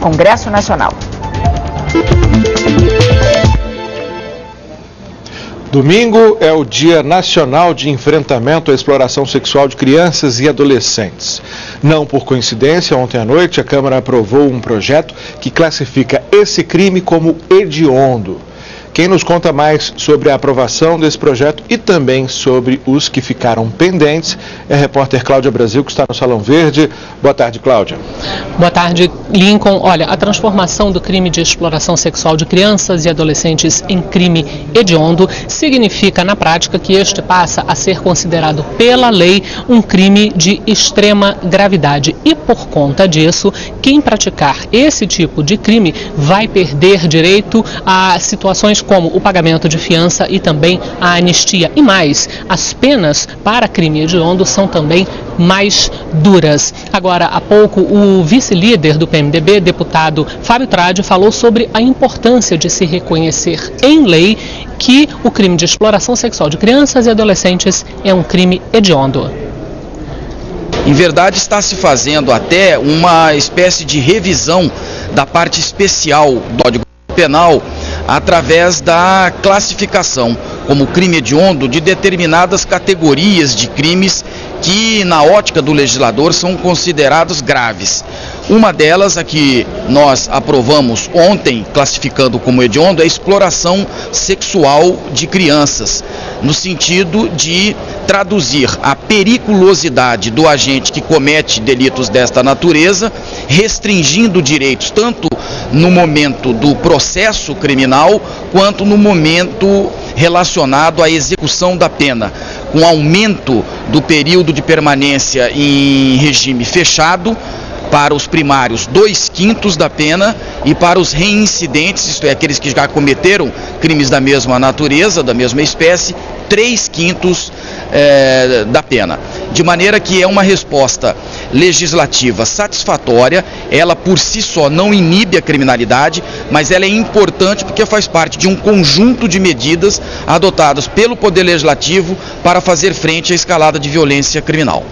Congresso Nacional. Domingo é o Dia Nacional de Enfrentamento à Exploração Sexual de Crianças e Adolescentes. Não por coincidência, ontem à noite a Câmara aprovou um projeto que classifica esse crime como hediondo. Quem nos conta mais sobre a aprovação desse projeto e também sobre os que ficaram pendentes é a repórter Cláudia Brasil, que está no Salão Verde. Boa tarde, Cláudia. Boa tarde, Lincoln. Olha, a transformação do crime de exploração sexual de crianças e adolescentes em crime hediondo significa, na prática, que este passa a ser considerado pela lei um crime de extrema gravidade. E, por conta disso, quem praticar esse tipo de crime vai perder direito a situações como o pagamento de fiança e também a anistia. E mais, as penas para crime hediondo são também mais duras. Agora, há pouco, o vice-líder do PMDB, deputado Fábio Tradi, falou sobre a importância de se reconhecer em lei que o crime de exploração sexual de crianças e adolescentes é um crime hediondo. Em verdade, está se fazendo até uma espécie de revisão da parte especial do Código Penal através da classificação como crime hediondo de determinadas categorias de crimes que, na ótica do legislador, são considerados graves. Uma delas, a que nós aprovamos ontem, classificando como hediondo, é a exploração sexual de crianças, no sentido de traduzir a periculosidade do agente que comete delitos desta natureza, restringindo direitos tanto no momento do processo criminal, quanto no momento relacionado à execução da pena, com aumento do período de permanência em regime fechado, para os primários 2/5 da pena e para os reincidentes, isto é, aqueles que já cometeram crimes da mesma natureza, da mesma espécie, 3/5 da pena. De maneira que é uma resposta legislativa satisfatória, ela por si só não inibe a criminalidade, mas ela é importante porque faz parte de um conjunto de medidas adotadas pelo Poder Legislativo para fazer frente à escalada de violência criminal.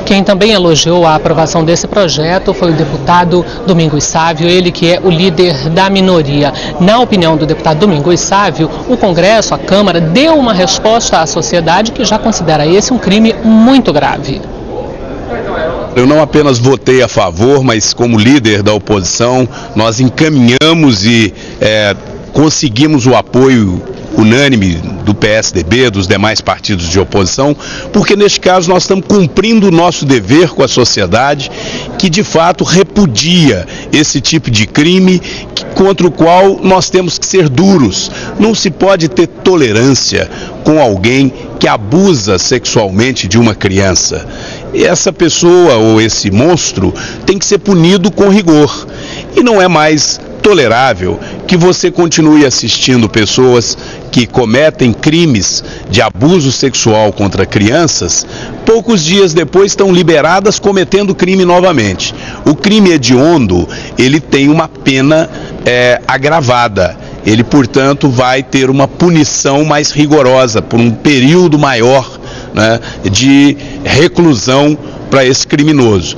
Quem também elogiou a aprovação desse projeto foi o deputado Domingos Sávio, ele que é o líder da minoria. Na opinião do deputado Domingos Sávio, o Congresso, a Câmara, deu uma resposta à sociedade que já considera esse um crime muito grave. Eu não apenas votei a favor, mas como líder da oposição, nós encaminhamos e conseguimos o apoio unânime do PSDB, dos demais partidos de oposição, porque neste caso nós estamos cumprindo o nosso dever com a sociedade, que de fato repudia esse tipo de crime contra o qual nós temos que ser duros. Não se pode ter tolerância com alguém que abusa sexualmente de uma criança. E essa pessoa ou esse monstro tem que ser punido com rigor. E não é mais tolerável que você continue assistindo pessoas que cometem crimes de abuso sexual contra crianças, poucos dias depois estão liberadas cometendo crime novamente. O crime hediondo, ele tem uma pena agravada. Ele, portanto, vai ter uma punição mais rigorosa, por um período maior, né, de reclusão para esse criminoso.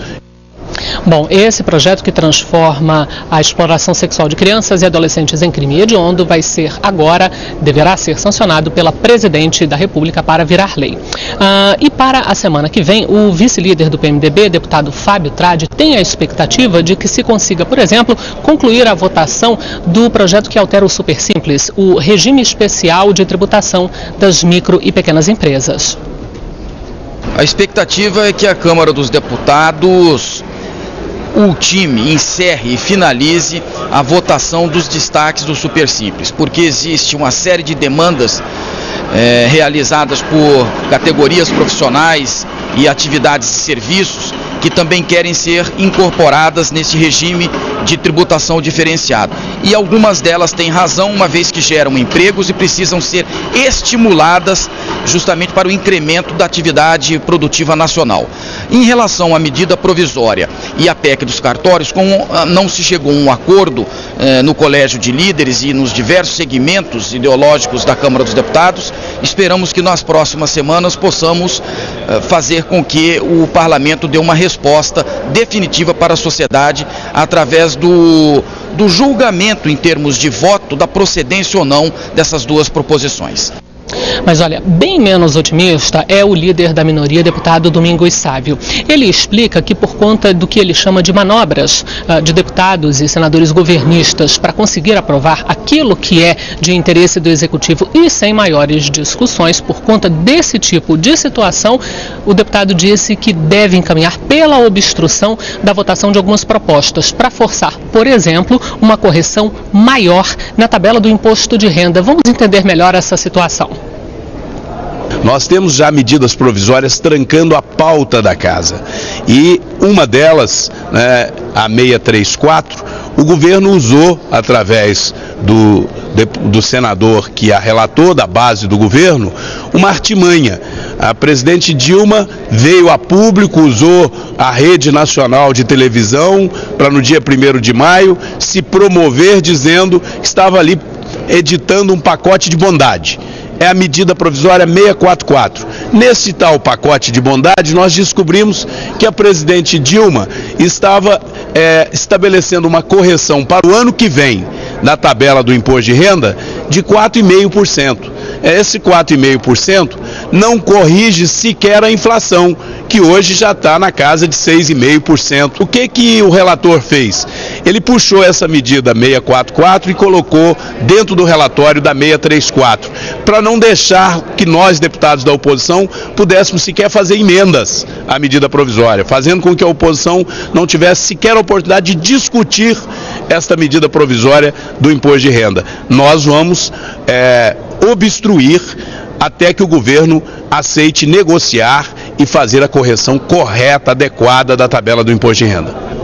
Bom, esse projeto que transforma a exploração sexual de crianças e adolescentes em crime hediondo deverá ser sancionado pela Presidente da República para virar lei. E para a semana que vem, o vice-líder do PMDB, deputado Fábio Tradi, tem a expectativa de que se consiga, por exemplo, concluir a votação do projeto que altera o Supersimples, o regime especial de tributação das micro e pequenas empresas. A expectativa é que a Câmara dos Deputados ultime, encerre e finalize a votação dos destaques do Supersimples, porque existe uma série de demandas realizadas por categorias profissionais e atividades e serviços que também querem ser incorporadas nesse regime de tributação diferenciado. E algumas delas têm razão, uma vez que geram empregos e precisam ser estimuladas justamente para o incremento da atividade produtiva nacional. Em relação à medida provisória e à PEC dos cartórios, como não se chegou a um acordo no Colégio de Líderes e nos diversos segmentos ideológicos da Câmara dos Deputados, esperamos que nas próximas semanas possamos fazer com que o parlamento dê uma resposta definitiva para a sociedade através do julgamento em termos de voto da procedência ou não dessas duas proposições. Mas olha, bem menos otimista é o líder da minoria, deputado Domingos Sávio. Ele explica que por conta do que ele chama de manobras de deputados e senadores governistas para conseguir aprovar aquilo que é de interesse do Executivo e sem maiores discussões, por conta desse tipo de situação, o deputado disse que deve encaminhar pela obstrução da votação de algumas propostas para forçar, por exemplo, uma correção maior na tabela do imposto de renda. Vamos entender melhor essa situação. Nós temos já medidas provisórias trancando a pauta da casa e uma delas, a 634, o governo usou através do senador que a relatou da base do governo, uma artimanha. A presidente Dilma veio a público, usou a rede nacional de televisão para no dia 1º de maio se promover dizendo que estava ali editando um pacote de bondade. É a medida provisória 644. Nesse tal pacote de bondade, nós descobrimos que a presidente Dilma estava estabelecendo uma correção para o ano que vem da tabela do imposto de renda de 4,5%. Esse 4,5% não corrige sequer a inflação, que hoje já está na casa de 6,5%. O que o relator fez? Ele puxou essa medida 644 e colocou dentro do relatório da 634, para não deixar que nós, deputados da oposição, pudéssemos sequer fazer emendas à medida provisória, fazendo com que a oposição não tivesse sequer a oportunidade de discutir esta medida provisória do imposto de renda. Nós vamos obstruir até que o governo aceite negociar e fazer a correção correta, adequada da tabela do imposto de renda.